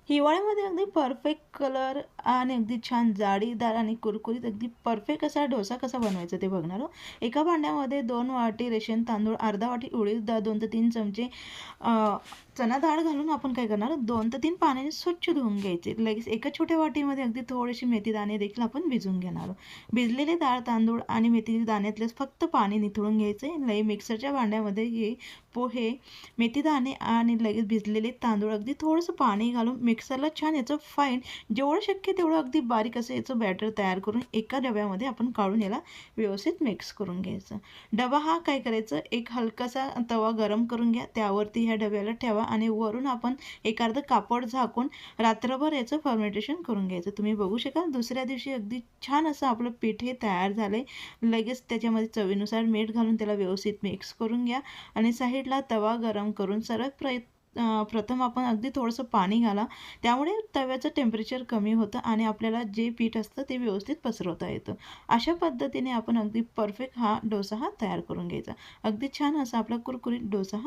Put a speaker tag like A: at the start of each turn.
A: हिवाळ्यामध्ये अगदी perfect colour आणि अगदी छान जाळीदार आणि कुरकुरीत अगदी परफेक्ट असा डोसा कसा बनवायचा ते बघणार आहोत. एका भांड्यामध्ये 2 वाटी रेशन तांदूळ, अर्धा वाटी उडीद डाळ, 2 ते 3 चमचे चणा डाळ घालून आपण काय करणार 2 ते 3 पाण्याने स्वच्छ धुवून घ्यायचे. लगेच एका छोट्या वाटीमध्ये अगदी थोडीशी मेथी दाणे देखील आपण भिजवून घेणार आहोत. भिजलेले डाळ, तांदूळ आणि मेथी दाण्यातले फक्त पाणी निथळून घ्यायचे. लई मिक्सरच्या भांड्यामध्ये हे पोहे, मेथी दाणे आणि लगेच भिजलेले तांदूळ अगदी थोडंसं पाणी घालून मिक्सरला छान याचं फाईन जेवढं शक्य तेवढं अगदी बारीक असं याचं बॅटर तयार करून एका डब्यामध्ये आपण काढून याला व्यवस्थित मिक्स करून घ्यायचं. डबा हा काय करायचं, एक हलकासा तवा गरम करून घ्या, त्यावरती ह्या डब्याला ठेवा आणि वरून आपण एक अर्धं कापड झाकून रात्रभर याचं फर्मेंटेशन करून घ्यायचं. तुम्ही बघू शकाल दुसऱ्या दिवशी अगदी छान असं आपलं पीठ हे तयार झालंय. लगेच त्याच्यामध्ये चवीनुसार मीठ घालून त्याला व्यवस्थित मिक्स करून घ्या आणि साईडला तवा गरम करून प्रथम आपण अगदी थोडंसं पाणी घाला, त्यामुळे तव्याचं टेम्परेचर कमी होतं आणि आपल्याला जे पीठ असतं ते व्यवस्थित पसरवता येतं. अशा पद्धतीने आपण अगदी परफेक्ट हा डोसा तयार करून घ्यायचा. अगदी छान असा आपला कुरकुरीत डोसा